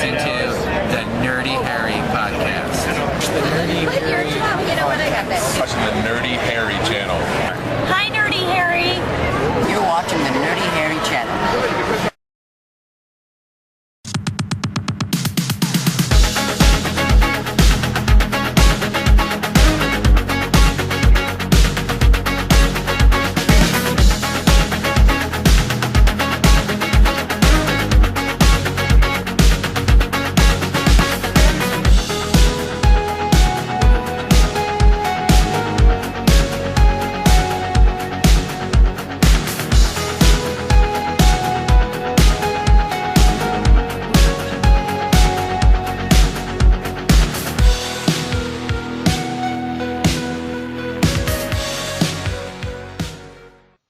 listening to the Nerdy Harry podcast. Watching the Nerdy Harry channel. Hi, Nerdy Harry. You're watching the Nerdy Harry channel.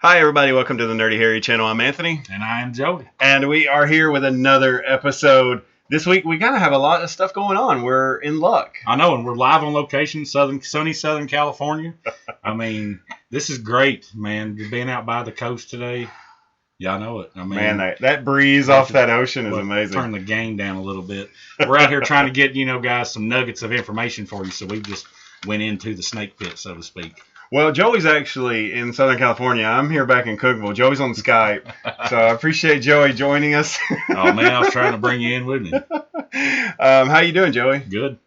Hi everybody, welcome to the Nerdy Harry channel. I'm Anthony. And I'm Joey. And we are here with another episode. This week we kind of have a lot of stuff going on. We're in luck. I know, and we're live on location, sunny Southern California. I mean, this is great, man. Being out by the coast today, y'all know it. I mean, man, that breeze off that ocean is amazing. Turn the game down a little bit. We're out here trying to get, guys, some nuggets of information for you, so we just went into the snake pit, so to speak. Well, Joey's actually in Southern California. I'm here back in Cookville. Joey's on Skype, so I appreciate Joey joining us. Oh, man, I was trying to bring you in with me. How you doing, Joey? Good.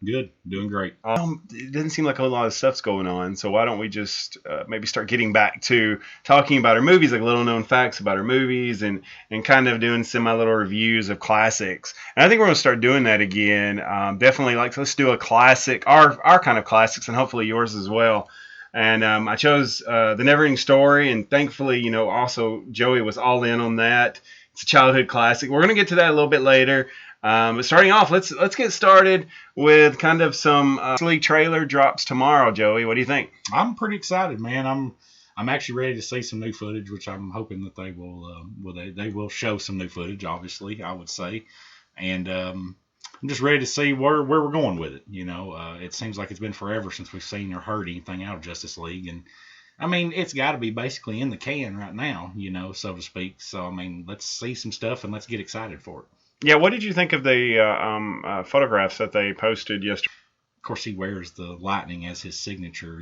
Doing great. It doesn't seem like a whole lot of stuff's going on, so why don't we just maybe start getting back to talking about our movies, like little-known facts about our movies, and kind of doing semi-little reviews of classics. And I think we're going to start doing that again. Definitely, let's do a classic, our kind of classics, and hopefully yours as well. And I chose the Neverending Story, and thankfully, also Joey was all in on that. It's a childhood classic. We're going to get to that a little bit later. But starting off, let's get started with kind of some silly trailer drops tomorrow. Joey, what do you think? I'm pretty excited, man. I'm actually ready to see some new footage, which I'm hoping that they will they will show some new footage. Obviously, I would say, and I'm just ready to see where we're going with it. It seems like it's been forever since we've seen or heard anything out of Justice League. And, I mean, it's got to be basically in the can right now, so to speak. So, I mean, let's see some stuff and let's get excited for it. Yeah, what did you think of the photographs that they posted yesterday? Of course, he wears the lightning as his signature,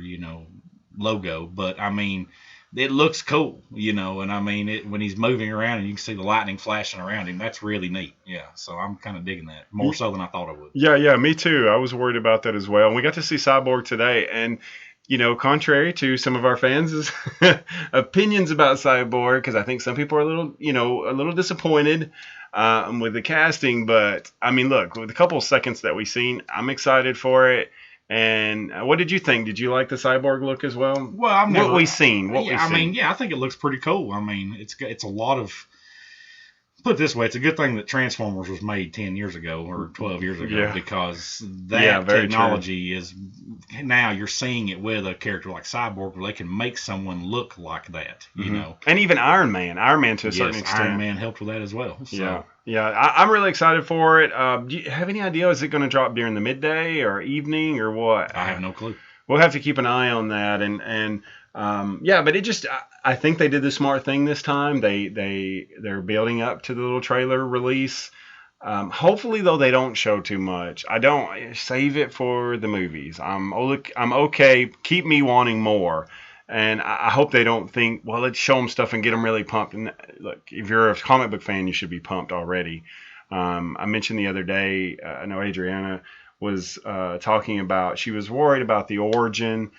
logo. But, I mean, it looks cool, and I mean, when he's moving around and you can see the lightning flashing around him, that's really neat. Yeah, so I'm kind of digging that, more so than I thought I would. Yeah, me too. I was worried about that as well. And we got to see Cyborg today, and, contrary to some of our fans' opinions about Cyborg, because I think some people are a little disappointed with the casting, but, I mean, look, with a couple of seconds that we've seen, I'm excited for it. And what did you think? Did you like the Cyborg look as well? Well, I've never. What we've seen. I think it looks pretty cool. I mean, it's a lot of. Put it this way, it's a good thing that Transformers was made 10 years ago or 12 years ago because that technology is now you're seeing it with a character like Cyborg where they can make someone look like that, And even Iron Man to a certain extent. Iron Man helped with that as well. So. Yeah, I'm really excited for it. Do you have any idea, is it going to drop during the midday or evening or what? I have no clue. We'll have to keep an eye on that. But it just, I think they did the smart thing this time. They're building up to the little trailer release. Hopefully, though, they don't show too much. I don't save it for the movies. I'm okay. Keep me wanting more. And I hope they don't think, well, let's show them stuff and get them really pumped. And look, if you're a comic book fan, you should be pumped already. I mentioned the other day, I know Adriana was talking about, she was worried about the origin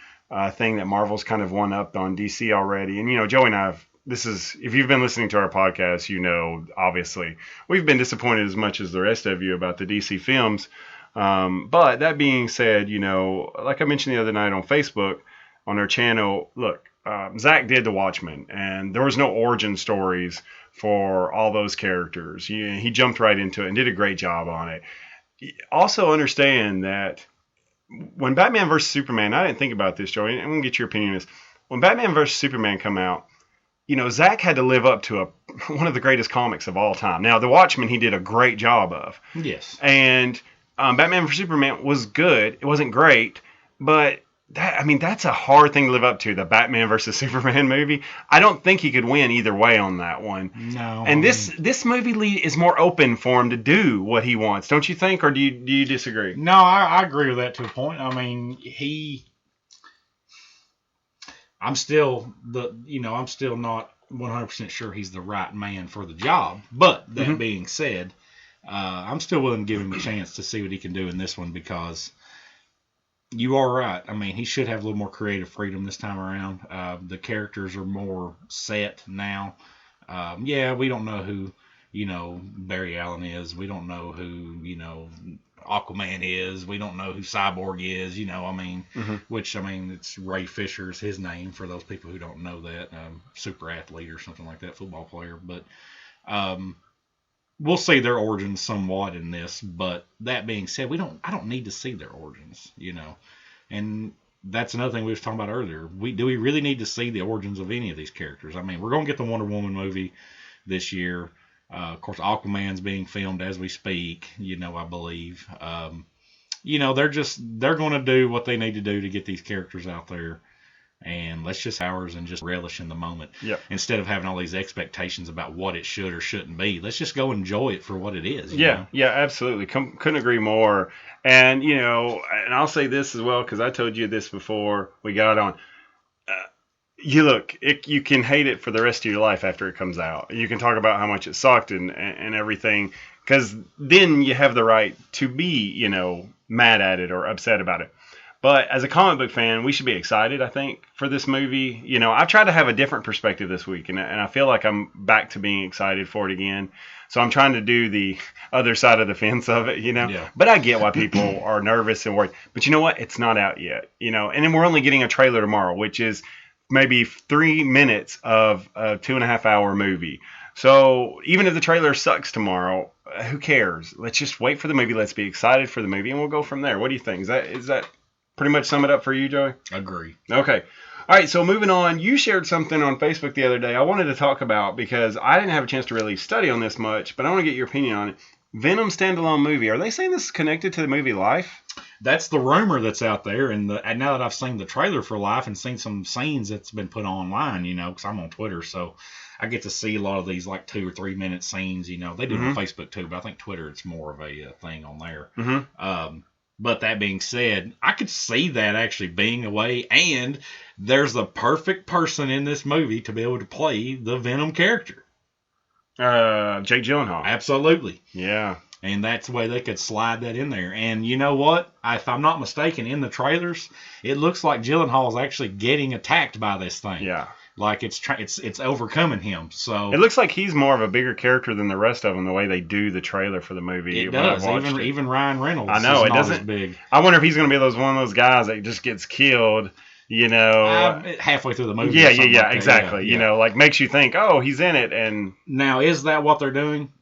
thing that Marvel's kind of one-upped on DC already. And, Joey and I if you've been listening to our podcast, obviously, we've been disappointed as much as the rest of you about the DC films. But that being said, like I mentioned the other night on Facebook, on our channel, look, Zach did The Watchmen, and there was no origin stories for all those characters. He jumped right into it and did a great job on it. Also understand that when Batman vs. Superman, I didn't think about this, Joey, I'm going to get your opinion on this. When Batman vs. Superman come out, Zach had to live up to one of the greatest comics of all time. Now, The Watchmen, he did a great job of. Yes. And Batman vs. Superman was good. It wasn't great, but that's a hard thing to live up to, the Batman versus Superman movie. I don't think he could win either way on that one. No. And this movie is more open for him to do what he wants, don't you think, or do you disagree? No, I agree with that to a point. I mean, I'm still not 100% sure he's the right man for the job. But that being said, I'm still willing to give him a chance to see what he can do in this one, because you are right. I mean, he should have a little more creative freedom this time around. The characters are more set now. We don't know who, Barry Allen is. We don't know who, Aquaman is. We don't know who Cyborg is, which, it's Ray Fisher's his name for those people who don't know that. Super athlete or something like that, football player. But we'll see their origins somewhat in this. But that being said, I don't need to see their origins, And that's another thing we were talking about earlier. Do we really need to see the origins of any of these characters? I mean, we're going to get the Wonder Woman movie this year. Of course, Aquaman's being filmed as we speak, I believe. They're going to do what they need to do to get these characters out there. And let's just ours and just relish in the moment. Yep. Instead of having all these expectations about what it should or shouldn't be. Let's just go enjoy it for what it is. Yeah, absolutely. Couldn't agree more. And, and I'll say this as well, because I told you this before we got on. You can hate it for the rest of your life after it comes out. You can talk about how much it sucked and everything, because then you have the right to be, mad at it or upset about it. But as a comic book fan, we should be excited, I think, for this movie. I've tried to have a different perspective this week, and I feel like I'm back to being excited for it again. So I'm trying to do the other side of the fence of it, Yeah. But I get why people are nervous and worried. But you know what? It's not out yet, And then we're only getting a trailer tomorrow, which is maybe 3 minutes of a 2.5-hour movie. So even if the trailer sucks tomorrow, who cares? Let's just wait for the movie. Let's be excited for the movie, and we'll go from there. What do you think? Is that pretty much sum it up for you, Joey? Agree. Okay. All right, so moving on, you shared something on Facebook the other day I wanted to talk about, because I didn't have a chance to really study on this much, but I want to get your opinion on it. Venom standalone movie. Are they saying this is connected to the movie Life? That's the rumor that's out there, and now that I've seen the trailer for Life and seen some scenes that's been put online, because I'm on Twitter, so I get to see a lot of these like 2 or 3 minute scenes. They do it on Facebook too, but I think Twitter it's more of a thing on there. But that being said, I could see that actually being a way, and there's the perfect person in this movie to be able to play the Venom character. Jake Gyllenhaal. Absolutely. Yeah. And that's the way they could slide that in there. And you know what? If I'm not mistaken, in the trailers, it looks like Gyllenhaal's actually getting attacked by this thing. Yeah. Like it's overcoming him. So it looks like he's more of a bigger character than the rest of them. The way they do the trailer for the movie, it does. Even Ryan Reynolds. I know is it not doesn't. As big. I wonder if he's going to be one of those guys that just gets killed. Halfway through the movie. Yeah, like exactly. Yeah. Like makes you think, oh, he's in it. And now, is that what they're doing?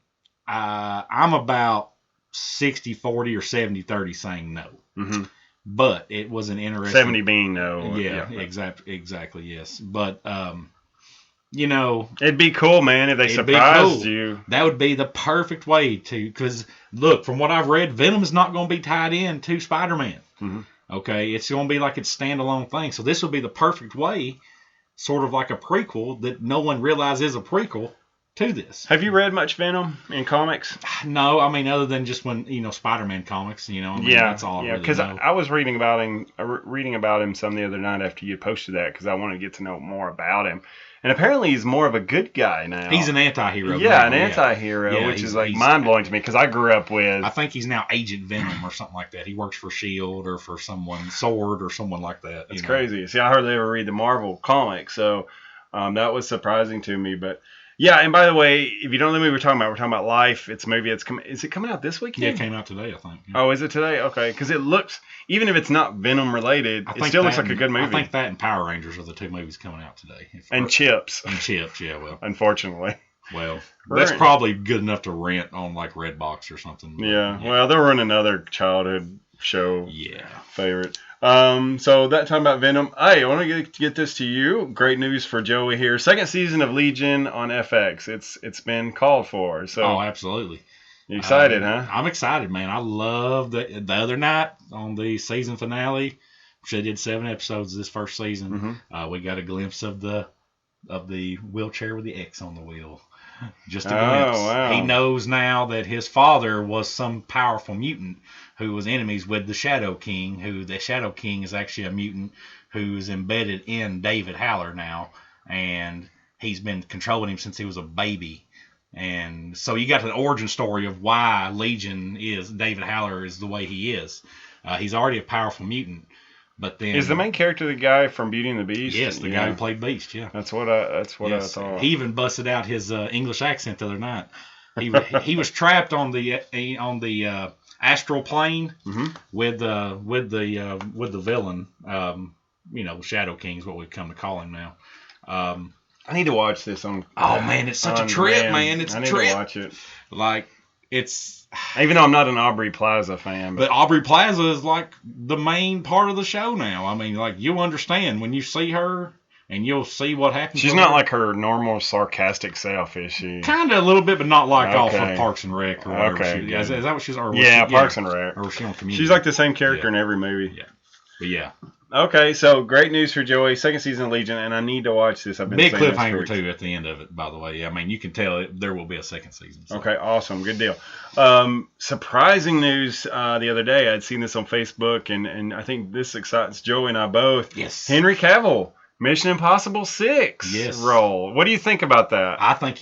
I'm about 60-40 or 70-30 saying no. Mm-hmm. But it was an interesting 70 being no. Yeah. Exactly. Yes, but it'd be cool, man, if they surprised you. That would be the perfect way to, because look, from what I've read, Venom is not going to be tied in to Spider-Man. Mm-hmm. Okay, it's going to be like its standalone thing. So this would be the perfect way, sort of like a prequel that no one realizes is a prequel to this. Have you read much Venom in comics? No, other than just when Spider-Man comics, that's all. Yeah, because I was reading about him some the other night after you posted that, because I wanted to get to know more about him. And apparently he's more of a good guy now. He's an anti-hero. Yeah, an anti-hero, which is mind-blowing to me, because I grew up with... I think he's now Agent Venom or something like that. He works for S.H.I.E.L.D. or for someone, Sword or someone like that. That's crazy. See, I hardly ever read the Marvel comics, so that was surprising to me. But yeah, and by the way, if you don't know the movie we're talking about Life. Is it coming out this weekend? Yeah, it came out today, I think. Yeah. Oh, is it today? Okay, because it looks, even if it's not Venom related, it still looks like a good movie. I think that and Power Rangers are the two movies coming out today. And Chips. Yeah, well. Unfortunately. Well, that's probably good enough to rent on like Redbox or something. Yeah, well, they'll run another childhood show favorite. So that time about Venom. Hey, I want to get this to you. Great news for Joey here. Second season of Legion on FX. It's been called for. So absolutely. You excited, huh? I'm excited, man. I love the other night on the season finale. which they did 7 episodes this first season. We got a glimpse of the wheelchair with the X on the wheel. Just a glimpse. Wow. He knows now that his father was some powerful mutant who was enemies with the Shadow King, who the Shadow King is actually a mutant who's embedded in David Haller now, and he's been controlling him since he was a baby. And so you got the origin story of why Legion is, David Haller is the way he is. He's already a powerful mutant. But then, is the main character the guy from Beauty and the Beast? Yes, the guy who played Beast. Yeah, that's what I thought. He even busted out his English accent the other night. He was trapped on the astral plane with the villain. Shadow King is what we've come to call him now. I need to watch this on. Oh man, it's such a trip, man! It's a trip. I need to watch it. Like it's. Even though I'm not an Aubrey Plaza fan. But Aubrey Plaza is like the main part of the show now. I mean, like, you'll understand when you see her and you'll see what happens. She's not like her normal sarcastic self, is she? Kind of a little bit, but not like off of Parks and Rec or whatever. Okay. Is that what she's? Parks and Rec. Or was she on Community? She's like the same character in every movie. Yeah. But yeah. Okay, so great news for Joey. Second season of Legion, and I need to watch this. I've been big cliffhanger too at the end of it, by the way. I mean, you can tell there will be a second season. So. Okay, awesome, good deal. Surprising news the other day. I'd seen this on Facebook, and I think this excites Joey and I both. Yes. Henry Cavill, Mission Impossible 6 role. What do you think about that? I think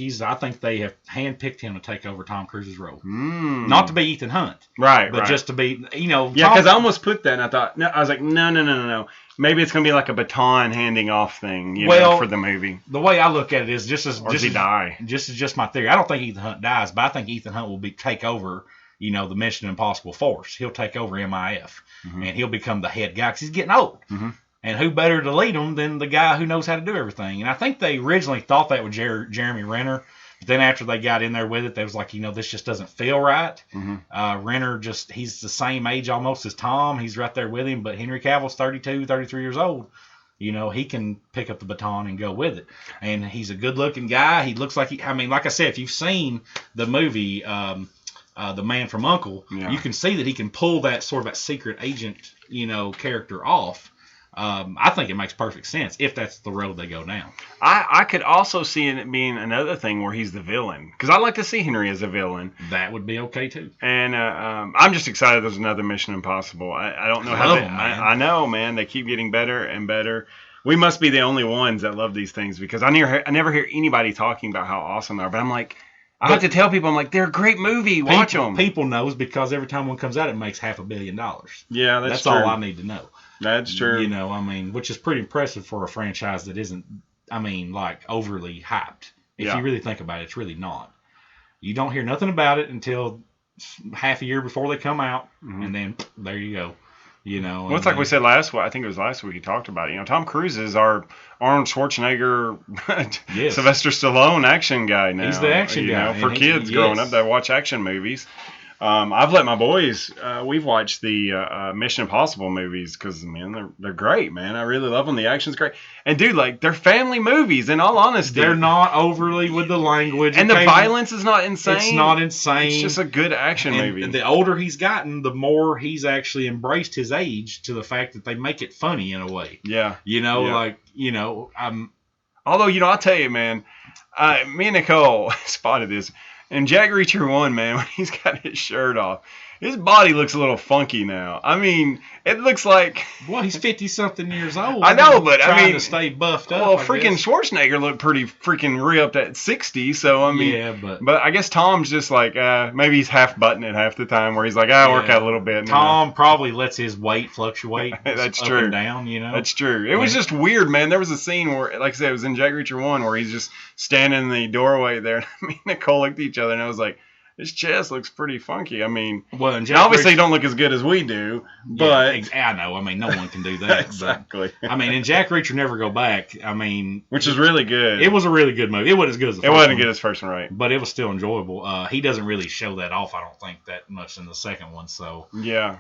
they have handpicked him to take over Tom Cruise's role. Not to be Ethan Hunt. Right, but just to be, Yeah, because I almost put that and I thought, I was like, no. Maybe it's going to be like a baton handing off thing, for the movie. The way I look at it is does he die? This is just my theory. I don't think Ethan Hunt dies, but I think Ethan Hunt will take over, the Mission Impossible force. He'll take over MIF, and he'll become the head guy because he's getting old. And who better to lead them than the guy who knows how to do everything? And I think they originally thought that with Jeremy Renner. But then after they got in there with it, they was like, this just doesn't feel right. Renner he's the same age almost as Tom. He's right there with him. But Henry Cavill's 32, 33 years old. He can pick up the baton and go with it. And he's a good-looking guy. He looks like like I said, if you've seen the movie The Man from U.N.C.L.E., you can see that he can pull that sort of that secret agent, character off. I think it makes perfect sense if that's the road they go down. I could also see it being another thing where he's the villain, because I like to see Henry as a villain. That would be okay too. And I'm just excited there's another Mission Impossible. I don't know how. I know, man. They keep getting better and better. We must be the only ones that love these things, because I never hear anybody talking about how awesome they are. But I'm like, I have to tell people, I'm like, they're a great movie. Watch them. People knows because every time one comes out, it makes $500 million. Yeah, that's true. all I need to know. That's true. Which is pretty impressive for a franchise that isn't, like overly hyped. If you really think about it, it's really not. You don't hear nothing about it until half a year before they come out, and then there you go. Well, it's like we said last week. I think it was last week we talked about it. Tom Cruise is our Arnold Schwarzenegger, Sylvester Stallone action guy now. He's the action guy. For kids growing up that watch action movies. I've let my boys, we've watched the Mission Impossible movies because, man, they're great, man. I really love them. The action's great. And, dude, they're family movies, in all honesty. They're not overly with the language. And the violence is not insane. It's not insane. It's just a good action movie. And the older he's gotten, the more he's actually embraced his age to the fact that they make it funny in a way. Yeah. Although, I'll tell you, man, me and Nicole spotted this. And Jack Reacher 1, man, when he's got his shirt off, his body looks a little funky now. I mean, it looks like... Well, he's 50-something years old. I know, but trying to stay buffed up. Well, freaking Schwarzenegger looked pretty freaking ripped at 60, so I mean... Yeah, but I guess Tom's just like, maybe he's half-buttoned it half the time, where he's like, I'll work out a little bit. Tom probably lets his weight fluctuate That's up true. and down, That's true. It was just weird, man. There was a scene where, like I said, it was in Jack Reacher 1, where he's just standing in the doorway there, and me and Nicole looked at each other, and I was like, his chest looks pretty funky. I mean, obviously don't look as good as we do, but... I know. I mean, no one can do that. Exactly. But, I mean, and Jack Reacher Never Go Back, I mean... Which is really good. It was a really good movie. It wasn't as good as the first one. It wasn't good as the first one, right. But it was still enjoyable. He doesn't really show that off, I don't think, that much in the second one, so... Yeah,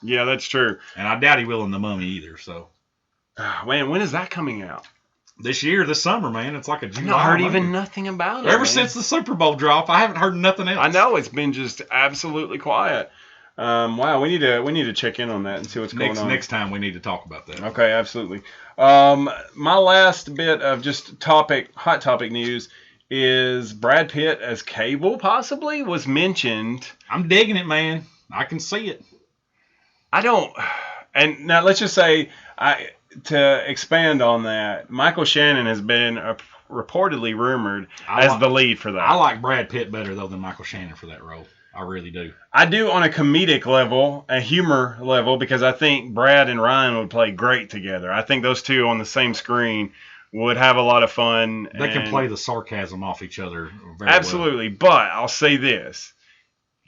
that's true. And I doubt he will in The Mummy either, so... Man, when is that coming out? This year, this summer, man. It's like a July. I heard even nothing about it. Ever since the Super Bowl drop, I haven't heard nothing else. I know. It's been just absolutely quiet. Wow, we need to check in on that and see what's going on. Next time we need to talk about that. Okay, absolutely. My last bit of just hot topic news is Brad Pitt as Cavill possibly was mentioned. I'm digging it, man. I can see it. I don't. And now let's just say, to expand on that, Michael Shannon has been reportedly rumored as the lead for that. I like Brad Pitt better though than Michael Shannon for that role. I really do. I do on a comedic level, a humor level, because I think Brad and Ryan would play great together. I think those two on the same screen would have a lot of fun. They can play the sarcasm off each other very absolutely, well. But I'll say this.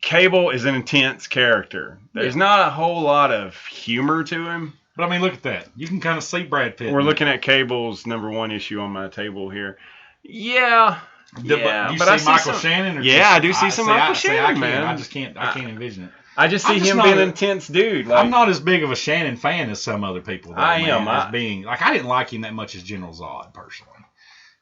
Cavill is an intense character. There's not a whole lot of humor to him. But I mean, look at that. You can kind of see Brad Pitt. We're looking at Cavill's #1 issue on my table here. Yeah. Yeah, but I see Michael Shannon? I do see some Michael Shannon, man. I can't envision it. I just see him being an intense dude. I'm not as big of a Shannon fan as some other people. Though, I am. I didn't like him that much as General Zod, personally.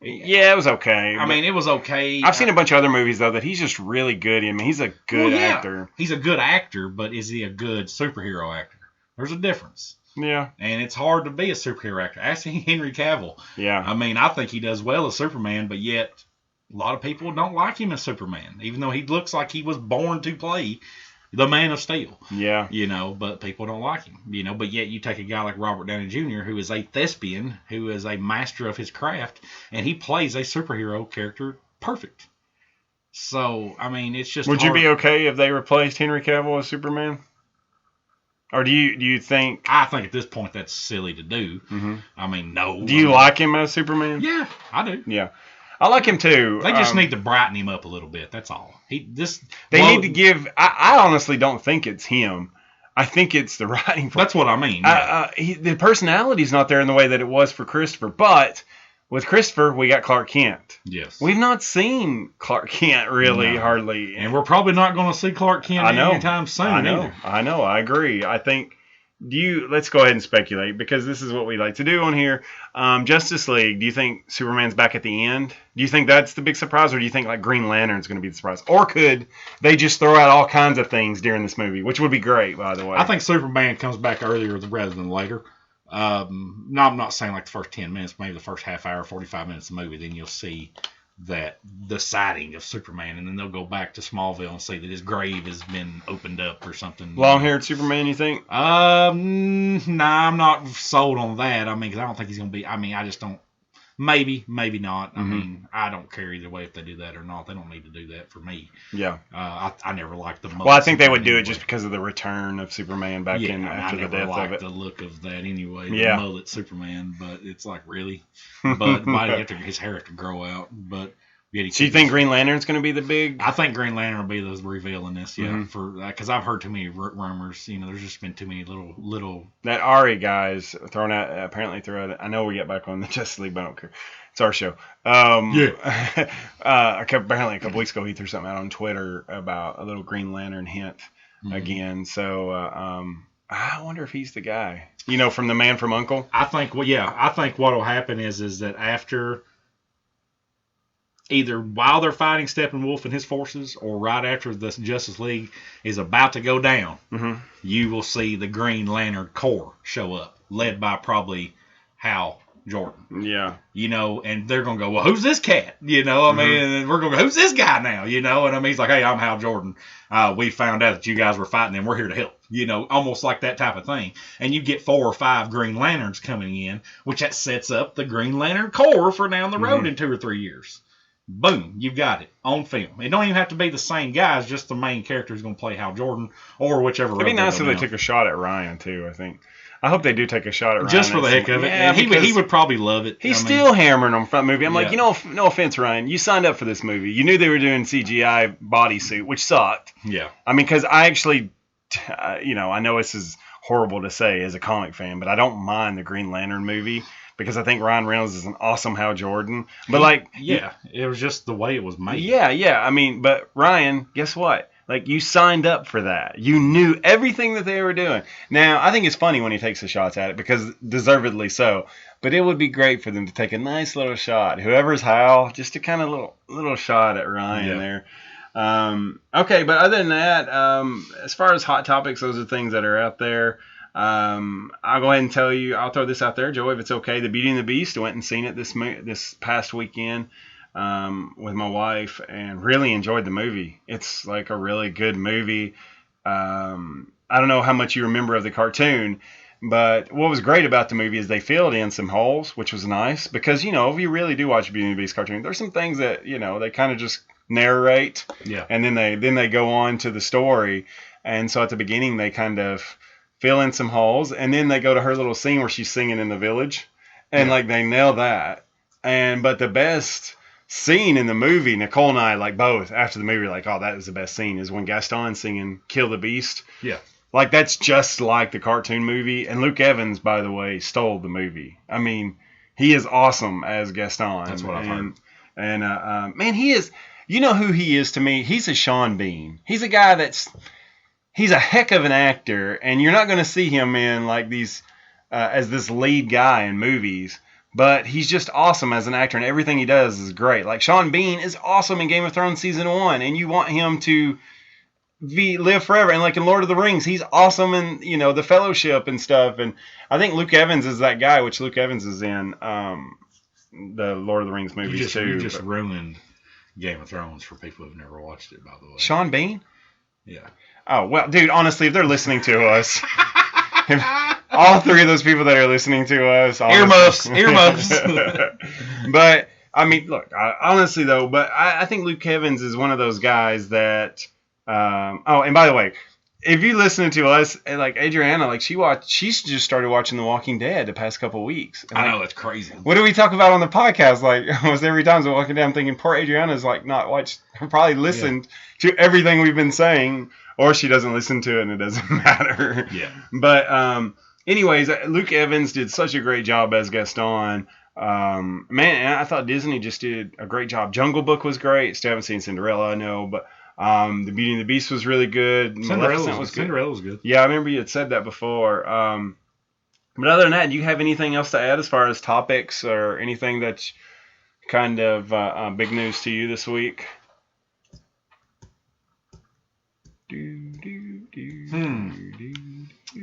Yeah, it was okay. I mean, it was okay. I've seen a bunch of other movies, though, that he's just really good in. He's a good actor. He's a good actor, but is he a good superhero actor? There's a difference. Yeah. And it's hard to be a superhero actor. Ask Henry Cavill. Yeah. I mean, I think he does well as Superman, but yet a lot of people don't like him as Superman, even though he looks like he was born to play the Man of Steel. Yeah. But people don't like him, but yet you take a guy like Robert Downey Jr., who is a thespian, who is a master of his craft, and he plays a superhero character perfect. So, I mean, it's just Would you be okay if they replaced Henry Cavill as Superman? Or do you think... I think at this point that's silly to do. Mm-hmm. I mean, no. Do you like him as Superman? Yeah, I do. Yeah. I like him too. They just need to brighten him up a little bit. That's all. Need to give... I honestly don't think it's him. I think it's the writing. That's what I mean. Yeah. The personality's not there in the way that it was for Christopher. But with Christopher, we got Clark Kent. Yes. We've not seen Clark Kent really, hardly. And we're probably not going to see Clark Kent anytime soon either. I know. I agree. I think... Let's go ahead and speculate, because this is what we like to do on here. Justice League, do you think Superman's back at the end? Do you think that's the big surprise, or do you think like Green Lantern's going to be the surprise? Or could they just throw out all kinds of things during this movie, which would be great, by the way? I think Superman comes back earlier rather than later. No, I'm not saying like the first 10 minutes, maybe the first half hour, 45 minutes of the movie, then you'll see that the sighting of Superman, and then they'll go back to Smallville and see that his grave has been opened up or something. Long-haired Superman, you think? Nah, I'm not sold on that. I mean, because I don't think he's going to be. I mean, I just don't. Maybe not. I mean, I don't care either way if they do that or not. They don't need to do that for me. Yeah. I never liked the mullet. Well, I think they would do it just because of the return of Superman back in after the death of it. I never liked the look of that anyway. Yeah. The mullet Superman, but it's like, really? But why do you have to, his hair have to grow out? But so you think Green Lantern's going to be the big? I think Green Lantern will be the reveal in this, for because I've heard too many rumors. There's just been too many little. That Ari guy's apparently thrown out. I know we get back on the Justice League, but I don't care. It's our show. Apparently a couple weeks ago he threw something out on Twitter about a little Green Lantern hint again. So I wonder if he's the guy. From The Man from U.N.C.L.E. I think what will happen is that after. Either while they're fighting Steppenwolf and his forces, or right after the Justice League is about to go down, you will see the Green Lantern Corps show up, led by probably Hal Jordan. Yeah. And they're going to go, well, who's this cat? I mean, and we're going to go, who's this guy now? And I mean, he's like, hey, I'm Hal Jordan. We found out that you guys were fighting and we're here to help. Almost like that type of thing. And you get 4 or 5 Green Lanterns coming in, which that sets up the Green Lantern Corps for down the road in 2 or 3 years. Boom, you've got it on film. It don't even have to be the same guys, just the main character is going to play Hal Jordan or whichever. It'd be nice if they took a shot at Ryan too. I think. I hope they do take a shot at Ryan just for the heck of it. Yeah, and he would probably love it. He's still hammering on front movie. I'm like, no offense, Ryan. You signed up for this movie. You knew they were doing CGI bodysuit, which sucked. Yeah. I mean, because I actually, I know this is horrible to say as a comic fan, but I don't mind the Green Lantern movie. Because I think Ryan Reynolds is an awesome Hal Jordan. But it was just the way it was made. Yeah. I mean, but Ryan, guess what? Like, you signed up for that. You knew everything that they were doing. Now, I think it's funny when he takes the shots at it, because deservedly so. But it would be great for them to take a nice little shot. Whoever's Hal, just a kind of little shot at Ryan there. Okay, but other than that, as far as hot topics, those are things that are out there. I'll go ahead and tell you. I'll throw this out there, Joey, if it's okay. The Beauty and the Beast. I went and seen it this past weekend with my wife, and really enjoyed the movie. It's like a really good movie. I don't know how much you remember of the cartoon, but what was great about the movie is they filled in some holes, which was nice because if you really do watch a Beauty and the Beast cartoon, there's some things that they kind of just narrate, and then they go on to the story, and so at the beginning they kind of fill in some holes, and then they go to her little scene where she's singing in the village, and like they nail that. But the best scene in the movie, Nicole and I both after the movie oh, that is the best scene, is when Gaston's singing "Kill the Beast." Yeah. Like that's just like the cartoon movie, and Luke Evans, by the way, stole the movie. I mean, he is awesome as Gaston. That's what I've heard. And man, he is. You know who he is to me? He's a Sean Bean. He's a guy he's a heck of an actor, and you're not going to see him in these as this lead guy in movies. But he's just awesome as an actor, and everything he does is great. Like Sean Bean is awesome in Game of Thrones season 1, and you want him to live forever. And like in Lord of the Rings, he's awesome in the Fellowship and stuff. And I think Luke Evans is that guy, which Luke Evans is in the Lord of the Rings movies too. You just ruined Game of Thrones for people who've never watched it, by the way. Sean Bean? Yeah. Oh well, dude. Honestly, if they're listening to us, all three of those people that are listening to us, earmuffs. But I mean, look. Honestly, though, I think Luke Evans is one of those guys that. And by the way, if you listen to us, like Adriana, she's just started watching The Walking Dead the past couple of weeks. And I know, it's crazy. What do we talk about on the podcast? Almost every time The Walking Dead, I'm thinking poor Adriana's not watched, probably listened to everything we've been saying, or she doesn't listen to it and it doesn't matter. Yeah. But anyways, Luke Evans did such a great job as Gaston. Man, and I thought Disney just did a great job. Jungle Book was great. Still haven't seen Cinderella, I know, but the Beauty and the Beast was really good. Cinderella was good. Yeah, I remember you had said that before. But other than that, do you have anything else to add as far as topics or anything that's kind of big news to you this week?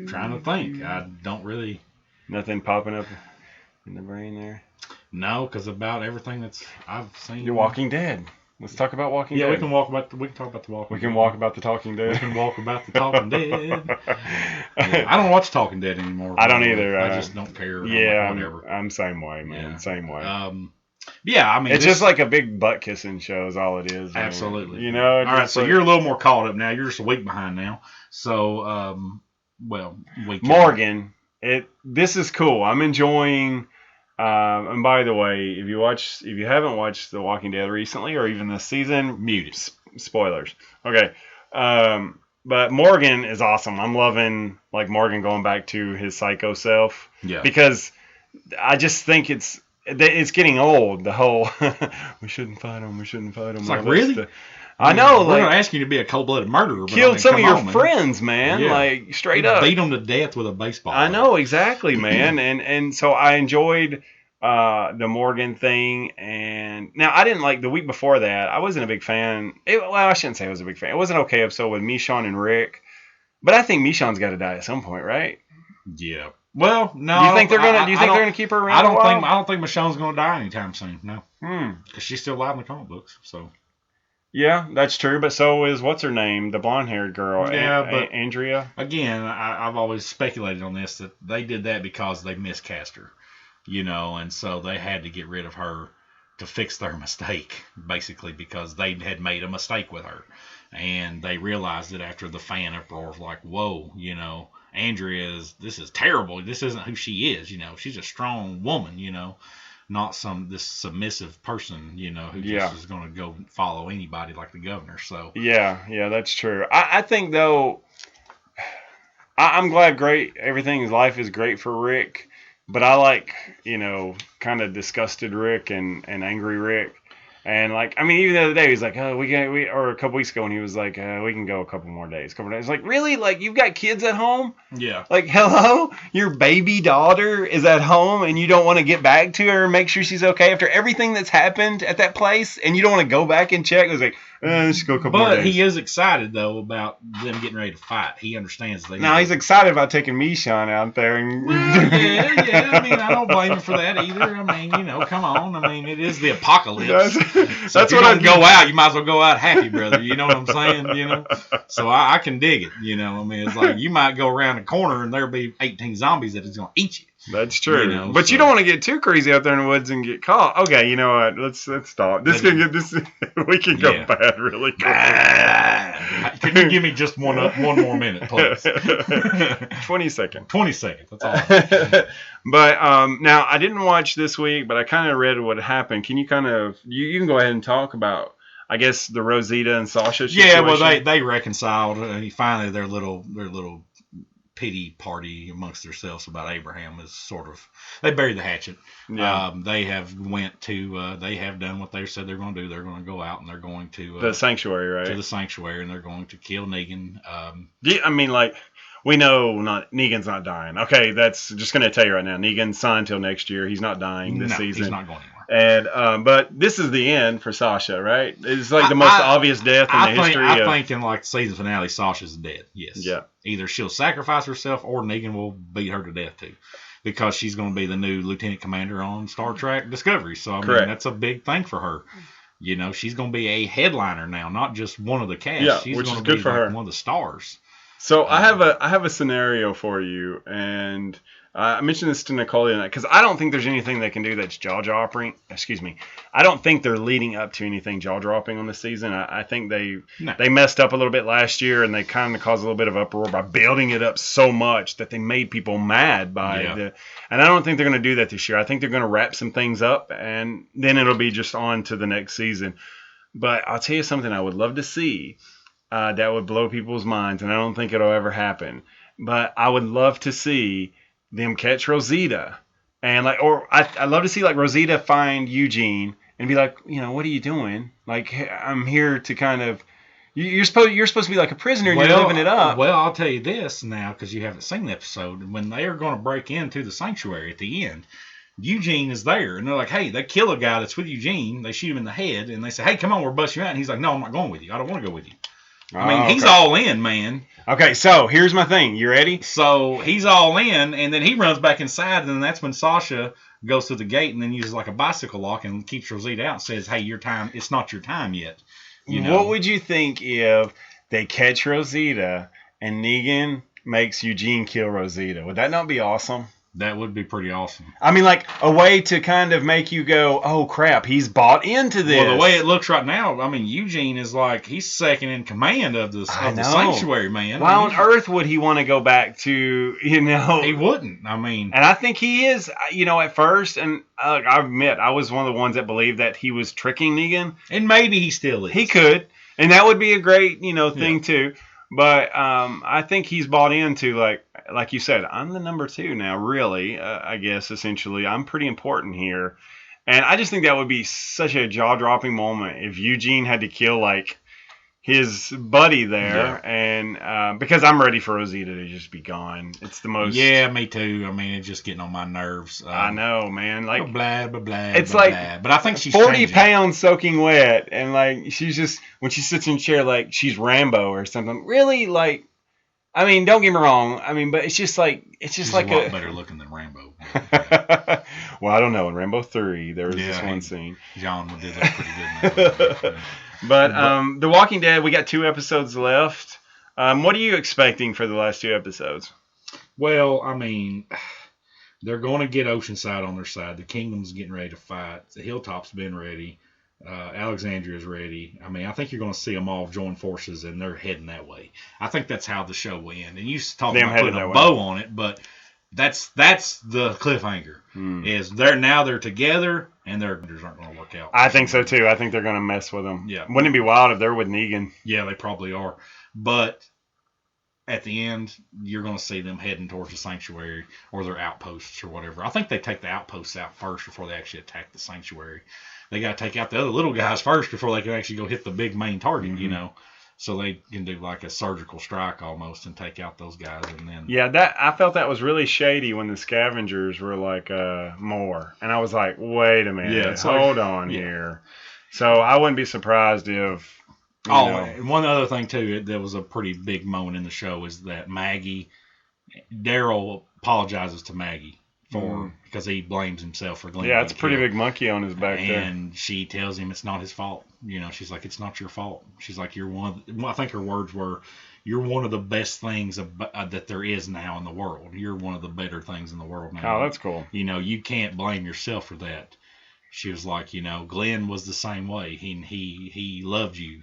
Trying to think. I don't really. Nothing popping up in the brain there? No, because about everything I've seen. You're Walking Dead. Let's talk about Walking Dead. Yeah, we can talk about the Walking Dead. We can walk about the Talking Dead. We can walk about the Talking Dead. Yeah, I don't watch Talking Dead anymore. I don't either. I just don't care. Yeah, whatever. I'm same way, man. Yeah. Same way. Yeah, I mean, it's just like a big butt kissing show is all it is. Absolutely. You know. All right, so you're a little more caught up now. You're just a week behind now. So, Morgan, this is cool. I'm enjoying. And by the way, if you haven't watched The Walking Dead recently or even this season, mute spoilers. Okay. But Morgan is awesome. I'm loving Morgan going back to his psycho self. Yeah. Because I just think it's getting old. The whole we shouldn't fight him. It's really. I know. We're not asking you to be a cold-blooded murderer. Killed some of your friends, man. Yeah. Straight up. Beat them to death with a baseball. I know, exactly, man. and so I enjoyed the Morgan thing. And now I didn't the week before that. I wasn't a big fan. I shouldn't say I was a big fan. It was an okay episode with Michonne and Rick. But I think Michonne's got to die at some point, right? Yeah. Well, no. Do you think they're gonna keep her around? I don't think Michonne's gonna die anytime soon. No. Because she's still alive in the comic books. So. Yeah, that's true, but so is what's her name, the blonde-haired girl, but Andrea. Again, I've always speculated on this that they did that because they miscast her, and so they had to get rid of her to fix their mistake, basically because they had made a mistake with her, and they realized it after the fan uproar of whoa, Andrea this is terrible. This isn't who she is, She's a strong woman, not this submissive person, who just is going to go follow anybody like the governor. So yeah, that's true. I think though, I'm glad everything's life is great for Rick, but I kind of disgusted Rick and angry Rick. And even the other day, he's like, oh, or a couple weeks ago, and he was like, we can go a couple more days. Really? You've got kids at home? Yeah. Hello? Your baby daughter is at home, and you don't want to get back to her and make sure she's okay after everything that's happened at that place, and you don't want to go back and check? It was Just go a couple more But days. he is excited though about them getting ready to fight. He understands they. Now he's excited about taking Michon out there. And Well, yeah. I mean, I don't blame him for that either. I mean, come on. I mean, it is the apocalypse. That's what I go out. You might as well go out happy, brother. You know what I'm saying? So I can dig it. I mean, it's like you might go around the corner and there'll be 18 zombies that is going to eat you. That's true. But you don't want to get too crazy out there in the woods and get caught. Okay, you know what? Let's stop. We can go bad really quick. Can you give me just one more minute, please? 20 seconds. 20 seconds. That's all. But now I didn't watch this week, but I kind of read what happened. Can you you can go ahead and talk about, I guess, the Rosita and Sasha situation? Yeah, well, they reconciled. Finally, their little pity party amongst themselves about Abraham is sort of, they buried the hatchet. Yeah. They have they have done what they said they're going to do. They're going to go out and they're going to the sanctuary, right? To the sanctuary, and they're going to kill Negan. I mean, like, we know Negan's not dying. Okay, that's just going to tell you right now. Negan's signed till next year. He's not dying this season. He's not going anywhere. And but this is the end for Sasha, right? It's like the most obvious death in the history. I think in like the season finale, Sasha's dead. Yes. Yeah. Either she'll sacrifice herself or Negan will beat her to death too, because she's going to be the new lieutenant commander on Star Trek Discovery. So I mean, that's a big thing for her. She's going to be a headliner now, not just one of the cast. Yeah, she's which going is to good be for her. One of the stars. So I have a scenario for you, and I mentioned this to Nicole tonight because I don't think there's anything they can do that's jaw-dropping. Excuse me. I don't think they're leading up to anything jaw-dropping on this season. I think they messed up a little bit last year, and they kind of caused a little bit of uproar by building it up so much that they made people mad by and I don't think they're going to do that this year. I think they're going to wrap some things up, and then it'll be just on to the next season. But I'll tell you something I would love to see that would blow people's minds, and I don't think it'll ever happen. But I would love to see them catch Rosita, and I'd love to see like Rosita find Eugene and be like, what are you doing? Like, I'm here to kind of, you're supposed to be like a prisoner and you're living it up. Well, I'll tell you this now, because you haven't seen the episode. When they are going to break into the sanctuary at the end, Eugene is there, and they're like, hey, they kill a guy that's with Eugene. They shoot him in the head, and they say, hey, come on, we'll bust you out. And he's like, no, I'm not going with you. I don't want to go with you. I mean, he's all in, man. Okay, so here's my thing. You ready? So he's all in, and then he runs back inside, and then that's when Sasha goes through the gate and then uses like a bicycle lock and keeps Rosita out and says, hey, it's not your time yet. What would you think if they catch Rosita and Negan makes Eugene kill Rosita? Would that not be awesome? That would be pretty awesome. I mean, like a way to kind of make you go, oh, crap, he's bought into this. Well, the way it looks right now, I mean, Eugene is like, he's second in command of the sanctuary, man. Why on earth would he want to go back to, He wouldn't. I mean. And I think he is, at first, and I admit, I was one of the ones that believed that he was tricking Negan. And maybe he still is. He could. And that would be a great, thing, too. But I think he's bought into, like you said, I'm the number 2 now, really, I guess, essentially. I'm pretty important here. And I just think that would be such a jaw-dropping moment if Eugene had to kill, his buddy there. And because I'm ready for Rosita to just be gone. It's the most... Yeah, me too. I mean, it's just getting on my nerves. I know, man. Like, blah, blah, blah, it's blah, like blah. But I think she's 40 changing. pounds soaking wet. And, she's just... When she sits in a chair, she's Rambo or something. Really, I mean, don't get me wrong. I mean, but it's just like She's a lot better looking than Rambo. Well, I don't know. In Rambo 3, there was this one scene. John did that pretty good in that movie. But The Walking Dead, we got 2 episodes left. What are you expecting for the last 2 episodes? Well, I mean, they're going to get Oceanside on their side. The Kingdom's getting ready to fight. The Hilltop's been ready. Alexandria's ready. I mean, I think you're going to see them all join forces, and they're heading that way. I think that's how the show will end. And you talk about putting a bow on it, but that's the cliffhanger. Is they're together, and their aren't going to work out. I think so too. I think they're going to mess with them. Yeah. Wouldn't it be wild if they're with Negan? Yeah, they probably are. But at the end, you're going to see them heading towards the sanctuary or their outposts or whatever. I think they take the outposts out first before they actually attack the sanctuary. They got to take out the other little guys first before they can actually go hit the big main target, So they can do like a surgical strike almost and take out those guys, and then. Yeah, I felt that was really shady when the scavengers were more, and I was like, wait a minute, hold on here. So I wouldn't be surprised if And one other thing too, that was a pretty big moment in the show is that Daryl apologizes to Maggie because he blames himself for Glenn. Yeah, it's a pretty big monkey on his back there. And she tells him it's not his fault. She's like, it's not your fault. She's like, I think her words were, you're one of the best things that there is now in the world. You're one of the better things in the world now. Oh, that's cool. You can't blame yourself for that. She was like, Glenn was the same way. He loved you,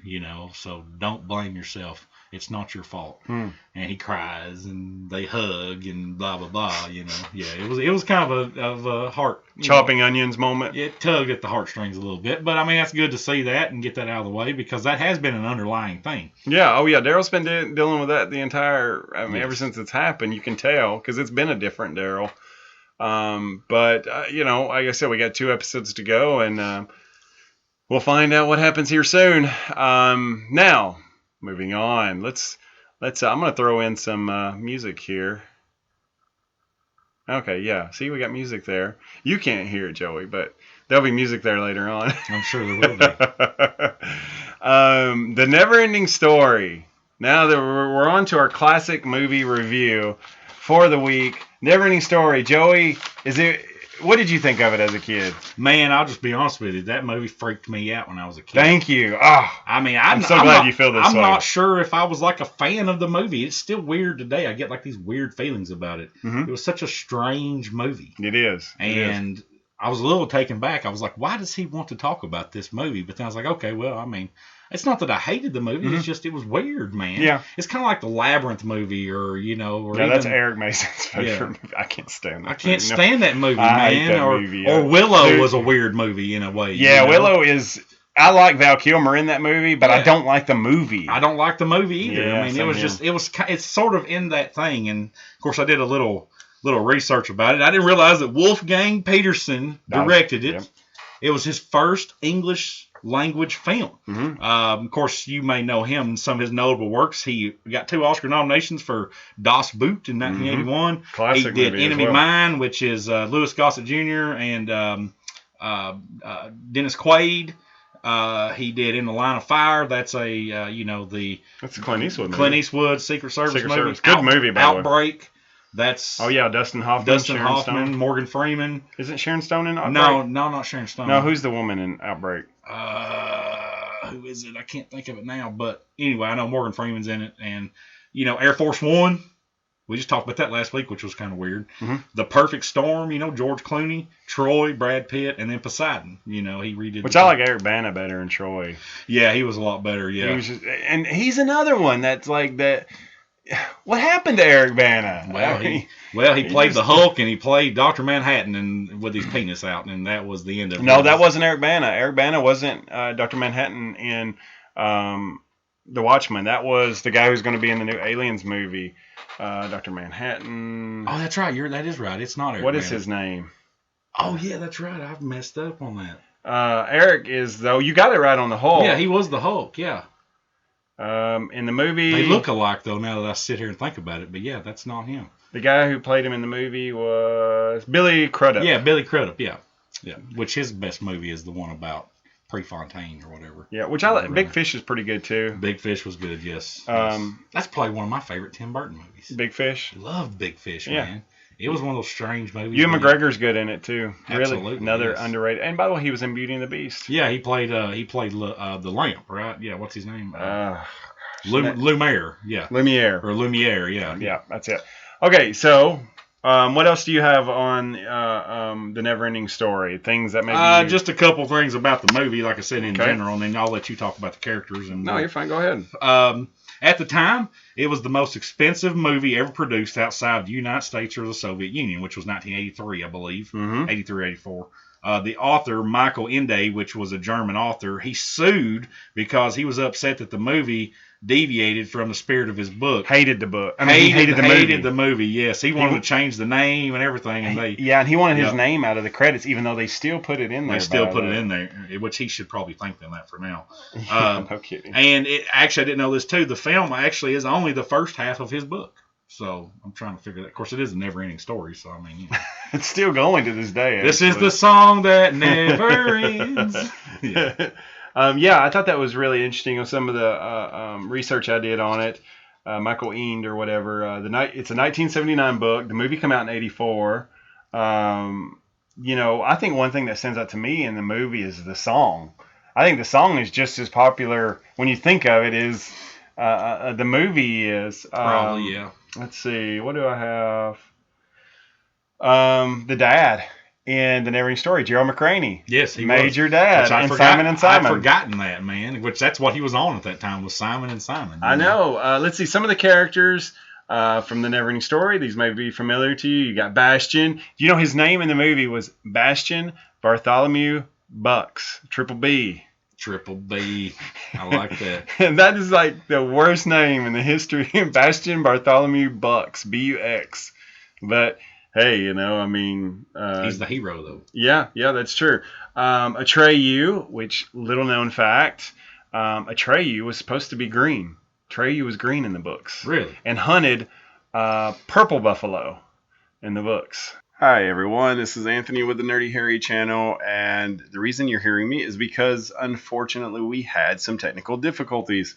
so don't blame yourself. It's not your fault. And he cries and they hug and blah, blah, blah, Yeah, it was kind of a heart. Chopping onions moment. It tugged at the heartstrings a little bit. But, I mean, that's good to see that and get that out of the way because that has been an underlying thing. Yeah. Oh, yeah. Daryl's been dealing with that the entire, ever since it's happened. You can tell because it's been a different Daryl. But like I said, we got 2 episodes to go and we'll find out what happens here soon. Now, moving on, let's I'm going to throw in some music here. Okay, yeah. See, we got music there. You can't hear it, Joey, but there'll be music there later on. I'm sure there will be. The Neverending Story. Now that we're on to our classic movie review for the week. Neverending Story. Joey, what did you think of it as a kid? Man, I'll just be honest with you. That movie freaked me out when I was a kid. Thank you. I mean, I'm so glad you feel this way. I'm not sure if I was like a fan of the movie. It's still weird today. I get like these weird feelings about it. Mm-hmm. It was such a strange movie. It is. And I was a little taken back. I was like, why does he want to talk about this movie? But then I was like, okay, well, I mean, it's not that I hated the movie. Mm-hmm. It's just it was weird, man. Yeah. It's kind of like the Labyrinth movie or, that's Eric Mason's favorite movie. I can't stand that movie. Stand that movie, man. I hate that movie. Or Willow was a weird movie in a way. Yeah, Willow is... I like Val Kilmer in that movie, but I don't like the movie. I don't like the movie either. Yeah, I mean, it's sort of in that thing. And, of course, I did a little research about it. I didn't realize that Wolfgang Petersen directed it. Yep. It was his first English language film. Mm-hmm. Of course, you may know him in some of his notable works. He got 2 Oscar nominations for Das Boot in 1981. Classic he did movie Enemy as well. Mine, which is Louis Gossett Jr. and Dennis Quaid. He did In the Line of Fire. That's that's a Clint Eastwood movie. Clint Eastwood Secret Service movie. Good movie, by the way. Outbreak. That's Dustin Hoffman. Stone. Morgan Freeman. Isn't Sharon Stone in Outbreak? No, not Sharon Stone. No, who's the woman in Outbreak? Who is it? I can't think of it now. But anyway, I know Morgan Freeman's in it, and Air Force One. We just talked about that last week, which was kind of weird. Mm-hmm. The Perfect Storm. George Clooney, Troy, Brad Pitt, and then Poseidon. He redid. Which I like Eric Bana better than Troy. Yeah, he was a lot better. Yeah, and he's another one that's like that. What happened to Eric Bana? Well, he played the Hulk and he played Dr. Manhattan and with his penis out, and that was the end of it. No, that wasn't Eric Bana. Eric Bana wasn't Dr. Manhattan in The Watchmen. That was the guy who's going to be in the new Aliens movie, Dr. Manhattan. Oh, that's right. That is right. It's not Eric What Bana. is his name? Oh, yeah, that's right. I've messed up on that. Eric is, though, you got it right on the Hulk. Yeah, he was the Hulk, yeah. In the movie... They look alike, though, now that I sit here and think about it. But, yeah, that's not him. The guy who played him in the movie was Billy Crudup. Yeah, Billy Crudup, yeah. Which his best movie is the one about Prefontaine or whatever. Yeah, which I like. Big Fish is pretty good, too. Big Fish was good, yes. That's probably one of my favorite Tim Burton movies. Big Fish? Loved Big Fish, man. It was one of those strange movies. Ewan McGregor's good in it, too. Absolutely. Really, another underrated. And, by the way, he was in Beauty and the Beast. Yeah, he played the lamp, right? Yeah, what's his name? Lumiere, yeah. Lumiere, yeah. Yeah, that's it. Okay, so what else do you have on the Neverending Story? Things that maybe just a couple things about the movie, like I said, in general, and then I'll let you talk about the characters. No, you're fine. Go ahead. At the time, it was the most expensive movie ever produced outside the United States or the Soviet Union, which was 1983, I believe, 83, 84. The author, Michael Ende, which was a German author, he sued because he was upset that the movie deviated from the spirit of his book. Hated the book. He hated the movie, yes. He wanted to change the name and everything. And he wanted his name out of the credits, even though they still put it in there. They still put it in there, which he should probably thank them that for now. No kidding. And I didn't know this too. The film actually is only the first half of his book. So I'm trying to figure that. Of course, it is a never-ending story. So I mean, it's still going to this day. This is the song that never ends. Yeah. Yeah, I thought that was really interesting on some of the research I did on it. Michael Eend or whatever. It's a 1979 book. The movie came out in '84. I think one thing that stands out to me in the movie is the song. I think the song is just as popular when you think of it as the movie is. Probably, yeah. Let's see. What do I have? The dad in the Neverending Story, Gerald McRaney. Yes, he Major was. Dad in Simon and Simon. I'd forgotten that, man. Which that's what he was on at that time, was Simon and Simon. I know. Let's see some of the characters from the Neverending Story. These may be familiar to you. You got Bastian. You know his name in the movie was Bastian Bartholomew Bucks, Triple B. Triple B. I like that. And that is like the worst name in the history. Bastian Bartholomew Bucks, B-U-X. But hey, he's the hero, though. Yeah, that's true. Atreyu, which little known fact, Atreyu was supposed to be green. Atreyu was green in the books. Really? And hunted purple buffalo in the books. Hi, everyone. This is Anthony with the Nerdy Harry channel, and the reason you're hearing me is because, unfortunately, we had some technical difficulties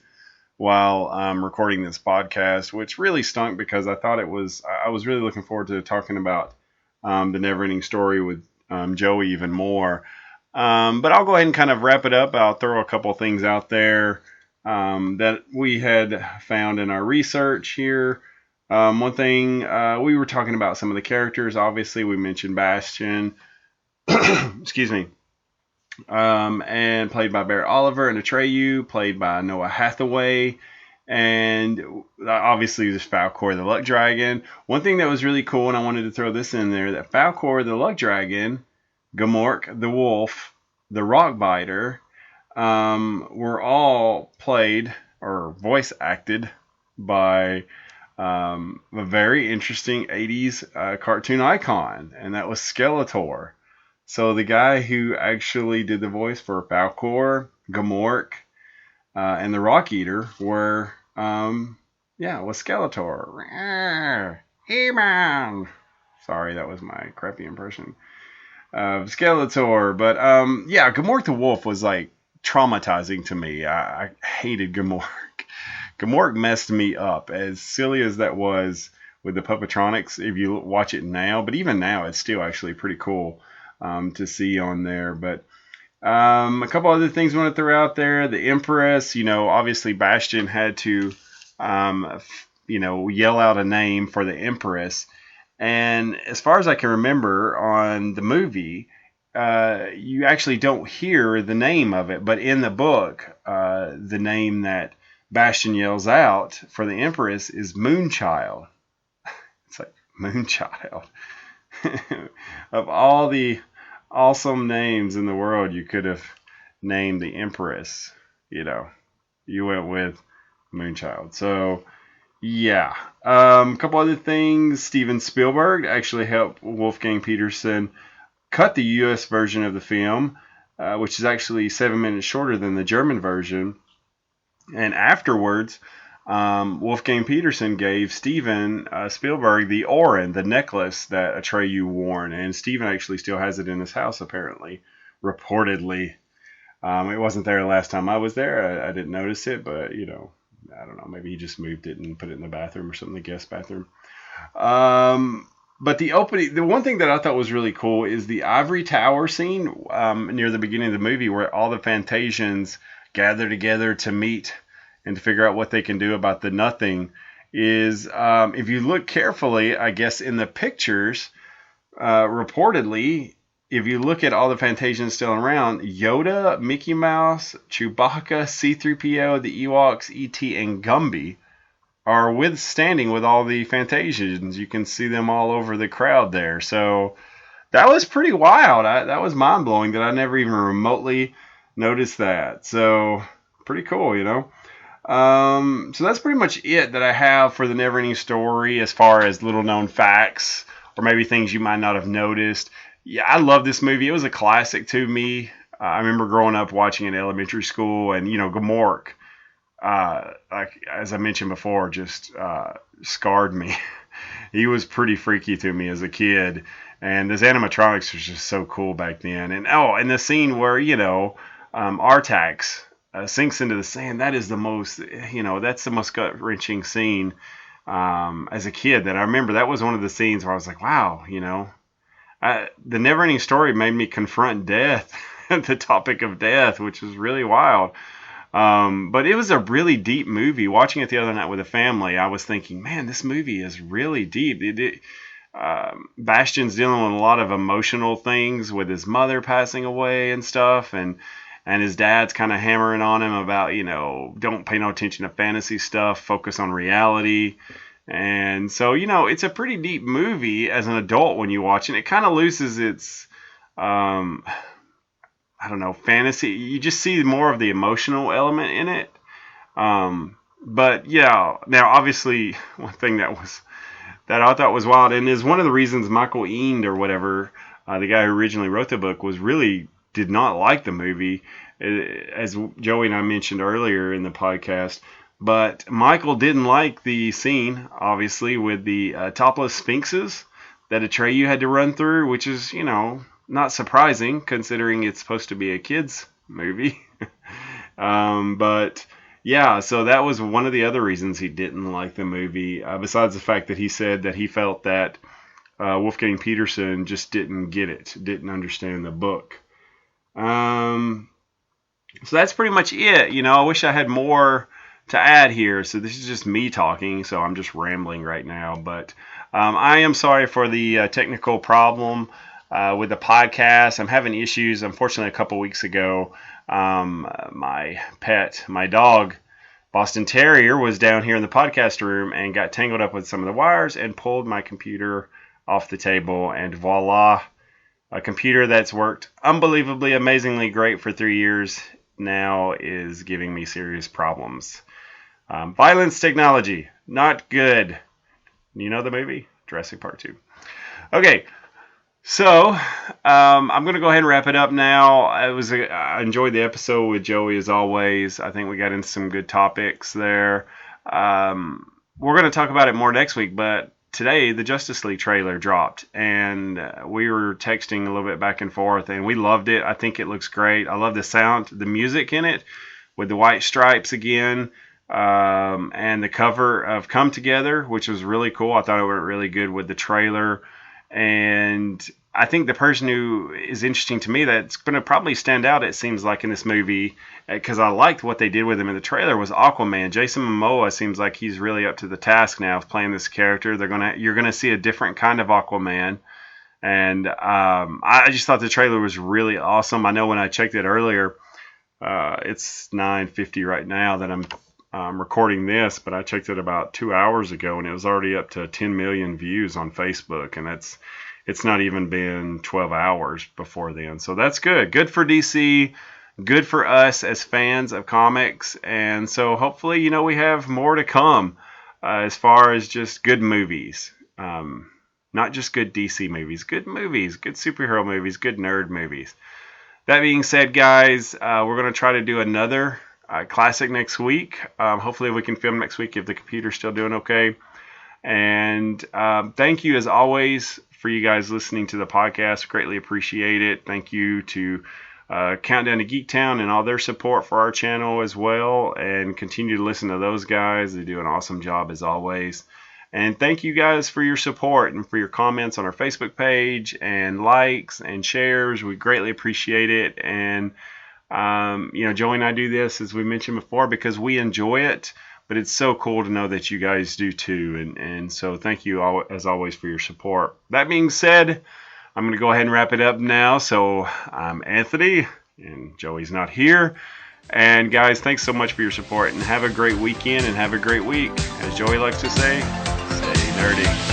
while recording this podcast, which really stunk because I was really looking forward to talking about the Neverending Story with Joey even more. But I'll go ahead and kind of wrap it up. I'll throw a couple things out there that we had found in our research here. One thing, we were talking about some of the characters. Obviously, we mentioned Bastian, excuse me, and played by Barrett Oliver, and Atreyu, played by Noah Hathaway, and obviously there's Falkor the Luck Dragon. One thing that was really cool, and I wanted to throw this in there, that Falkor the Luck Dragon, Gamork the Wolf, the Rockbiter, were all played or voice acted by a very interesting 80s cartoon icon, and that was Skeletor. So the guy who actually did the voice for Falkor, Gamork, and the Rock Eater was Skeletor. Hey man! Sorry, that was my crappy impression of Skeletor. But Gamork the Wolf was like traumatizing to me. I hated Gamork. Gamork messed me up, as silly as that was with the puppetronics, if you watch it now. But even now, it's still actually pretty cool to see on there. But a couple other things I want to throw out there. The Empress, obviously Bastian had to, yell out a name for the Empress. And as far as I can remember on the movie, you actually don't hear the name of it. But in the book, the name that Bastian yells out for the Empress is Moonchild. It's like, Moonchild. Of all the awesome names in the world you could have named the Empress, you went with Moonchild. So, yeah. A couple other things. Steven Spielberg actually helped Wolfgang Petersen cut the U.S. version of the film, which is actually 7 minutes shorter than the German version. And afterwards, Wolfgang Petersen gave Steven Spielberg the Orin, the necklace that Atreyu wore. And Steven actually still has it in his house, apparently, reportedly. It wasn't there the last time I was there. I didn't notice it, but, I don't know. Maybe he just moved it and put it in the bathroom or something, the guest bathroom. But the one thing that I thought was really cool is the Ivory Tower scene near the beginning of the movie, where all the Fantasians gather together to meet and to figure out what they can do about the nothing. Is if you look carefully, I guess in the pictures, reportedly, if you look at all the Fantasians still around, Yoda, Mickey Mouse, Chewbacca, C-3PO, the Ewoks, E.T., and Gumby are standing with all the Fantasians. You can see them all over the crowd there. So that was pretty wild. That was mind-blowing that I never even remotely noticed that. So pretty cool, So that's pretty much it that I have for the Neverending Story as far as little known facts or maybe things you might not have noticed. Yeah, I love this movie. It was a classic to me. I remember growing up watching it in elementary school, and Gamork, like as I mentioned before, just scarred me. He was pretty freaky to me as a kid, and those animatronics was just so cool back then. And the scene where Artax sinks into the sand, that is the most, that's the most gut-wrenching scene as a kid that I remember. That was one of the scenes where I was like, wow, the Neverending Story made me confront death, the topic of death, which was really wild. But it was a really deep movie. Watching it the other night with a family, I was thinking, man, this movie is really deep. Bastian's dealing with a lot of emotional things with his mother passing away and stuff, and his dad's kind of hammering on him about, don't pay no attention to fantasy stuff, focus on reality. And so, it's a pretty deep movie as an adult when you watch it. It kind of loses its, fantasy. You just see more of the emotional element in it. But yeah, now obviously one thing that I thought was wild, and is one of the reasons Michael Ende or whatever, the guy who originally wrote the book, did not like the movie, as Joey and I mentioned earlier in the podcast. But Michael didn't like the scene, obviously, with the topless sphinxes that Atreyu had to run through, which is, not surprising considering it's supposed to be a kid's movie. But yeah, so that was one of the other reasons he didn't like the movie, besides the fact that he said that he felt that Wolfgang Petersen just didn't get it, didn't understand the book. So that's pretty much it. I wish I had more to add here. So this is just me talking, so I'm just rambling right now. But I am sorry for the technical problem with the podcast. I'm having issues. Unfortunately, a couple weeks ago, my pet, my dog, Boston Terrier, was down here in the podcast room and got tangled up with some of the wires and pulled my computer off the table. And voila, a computer that's worked unbelievably, amazingly great for 3 years now is giving me serious problems. Violence technology, not good. You know the movie? Jurassic Park 2. Okay, so I'm going to go ahead and wrap it up now. I enjoyed the episode with Joey as always. I think we got into some good topics there. We're going to talk about it more next week, but today the Justice League trailer dropped, and we were texting a little bit back and forth, and we loved it. I think it looks great. I love the sound, the music in it with the white stripes again. And the cover of Come Together, which was really cool. I thought it went really good with the trailer. And I think the person who is interesting to me that's going to probably stand out, it seems like, in this movie, because I liked what they did with him in the trailer, was Aquaman. Jason Momoa seems like he's really up to the task now of playing this character. You're gonna see a different kind of Aquaman. And I just thought the trailer was really awesome. I know when I checked it earlier, it's 9:50 right now that I'm recording this, but I checked it about 2 hours ago, and it was already up to 10 million views on Facebook, and it's not even been 12 hours before then. So that's good. Good for DC, good for us as fans of comics, and so hopefully, we have more to come as far as just good movies. Not just good DC movies, good superhero movies, good nerd movies. That being said, guys, we're going to try to do another classic next week. Hopefully we can film next week if the computer's still doing okay. And thank you as always for you guys listening to the podcast. Greatly appreciate it. Thank you to Countdown to Geektown and all their support for our channel as well. And continue to listen to those guys. They do an awesome job as always. And thank you guys for your support and for your comments on our Facebook page and likes and shares. We greatly appreciate it. And Joey and I do this, as we mentioned before, because we enjoy it, but it's so cool to know that you guys do too. And so thank you all, as always, for your support. That being said, I'm going to go ahead and wrap it up now. So I'm Anthony, and Joey's not here. And guys, thanks so much for your support, and have a great weekend and have a great week. As Joey likes to say, stay nerdy.